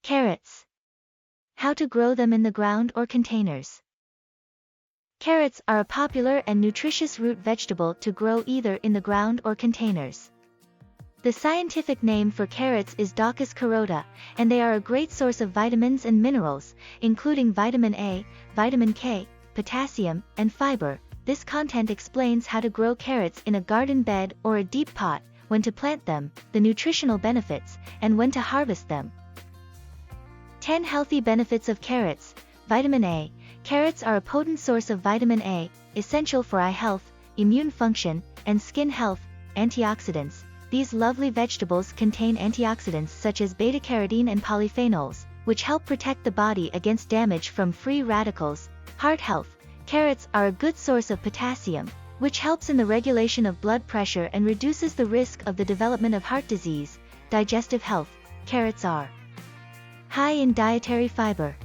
Carrots. How to grow them in the ground or containers. Carrots are a popular and nutritious root vegetable to grow either in the ground or containers. The scientific name for carrots is Daucus carota, and they are a great source of vitamins and minerals, including vitamin A, vitamin K, potassium, and fiber. This content explains how to grow carrots in a garden bed or a deep pot, when to plant them, the nutritional benefits, and when to harvest them. 10 healthy benefits of carrots. Vitamin A. Carrots are a potent source of vitamin A, essential for eye health, immune function, and skin health. Antioxidants. These lovely vegetables contain antioxidants such as beta-carotene and polyphenols, which help protect the body against damage from free radicals. Heart health. Carrots are a good source of potassium, which helps in the regulation of blood pressure and reduces the risk of the development of heart disease. Digestive health. Carrots are high in dietary fiber,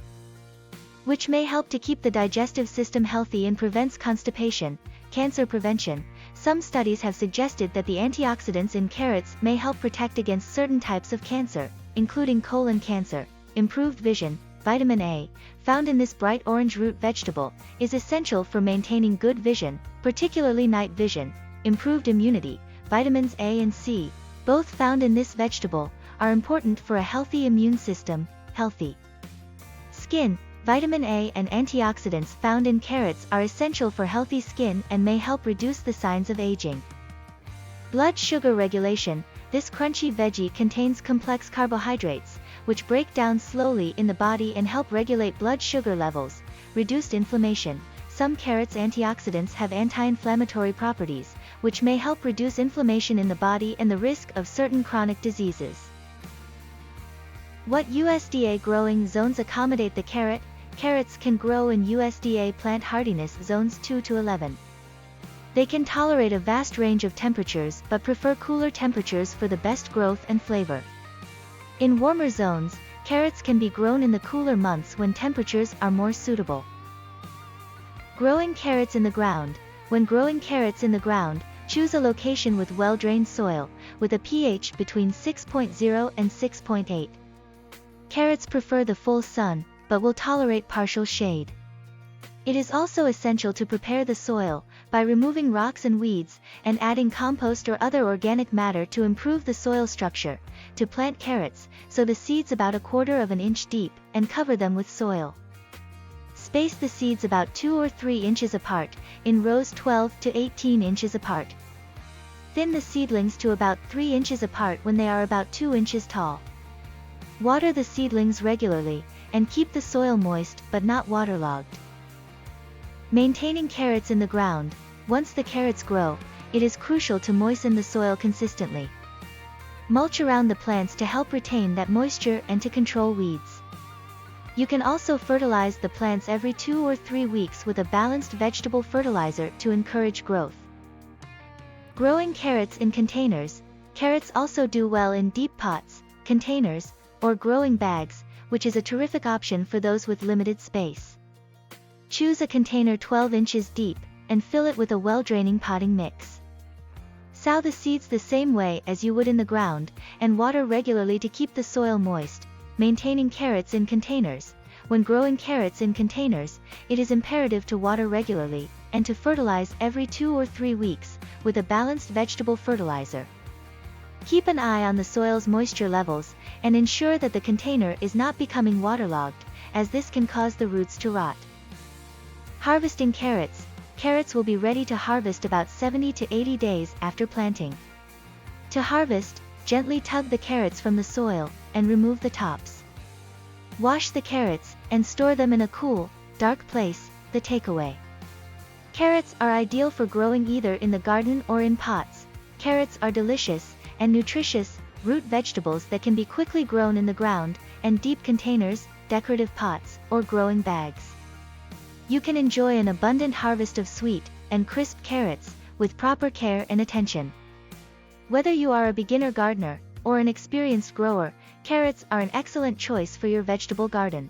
which may help to keep the digestive system healthy and prevents constipation. Cancer prevention. Some studies have suggested that the antioxidants in carrots may help protect against certain types of cancer, including colon cancer. Improved vision. Vitamin A, found in this bright orange root vegetable, is essential for maintaining good vision, particularly night vision. Improved immunity. Vitamins A and C, both found in this vegetable, are important for a healthy immune system. Healthy skin. Vitamin A and antioxidants found in carrots are essential for healthy skin and may help reduce the signs of aging. Blood sugar regulation. This crunchy veggie contains complex carbohydrates, which break down slowly in the body and help regulate blood sugar levels. Reduced inflammation. Some carrots' antioxidants have anti-inflammatory properties, which may help reduce inflammation in the body and the risk of certain chronic diseases. What USDA growing zones accommodate the carrot? Carrots can grow in USDA plant hardiness zones 2 to 11. They can tolerate a vast range of temperatures but prefer cooler temperatures for the best growth and flavor. In warmer zones, carrots can be grown in the cooler months when temperatures are more suitable. Growing carrots in the ground. When growing carrots in the ground, choose a location with well-drained soil, with a pH between 6.0 and 6.8. Carrots prefer the full sun, but will tolerate partial shade. It is also essential to prepare the soil, by removing rocks and weeds, and adding compost or other organic matter to improve the soil structure. To plant carrots, sow the seeds about 1/4 of an inch deep, and cover them with soil. Space the seeds about 2 or 3 inches apart, in rows 12 to 18 inches apart. Thin the seedlings to about 3 inches apart when they are about 2 inches tall. Water the seedlings regularly, and keep the soil moist but not waterlogged. Maintaining carrots in the ground. Once the carrots grow, it is crucial to moisten the soil consistently. Mulch around the plants to help retain that moisture and to control weeds. You can also fertilize the plants every 2 or 3 weeks with a balanced vegetable fertilizer to encourage growth. Growing carrots in containers. Carrots also do well in deep pots, containers, or growing bags, which is a terrific option for those with limited space. Choose a container 12 inches deep, and fill it with a well-draining potting mix. Sow the seeds the same way as you would in the ground, and water regularly to keep the soil moist. Maintaining carrots in containers. When growing carrots in containers, it is imperative to water regularly, and to fertilize every 2 or 3 weeks, with a balanced vegetable fertilizer. Keep an eye on the soil's moisture levels, and ensure that the container is not becoming waterlogged, as this can cause the roots to rot. Harvesting carrots. Carrots will be ready to harvest about 70 to 80 days after planting. To harvest, gently tug the carrots from the soil, and remove the tops. Wash the carrots, and store them in a cool, dark place. The takeaway. Carrots are ideal for growing either in the garden or in pots. Carrots are delicious and nutritious root vegetables that can be quickly grown in the ground, and deep containers, decorative pots, or growing bags. You can enjoy an abundant harvest of sweet and crisp carrots, with proper care and attention. Whether you are a beginner gardener or an experienced grower, carrots are an excellent choice for your vegetable garden.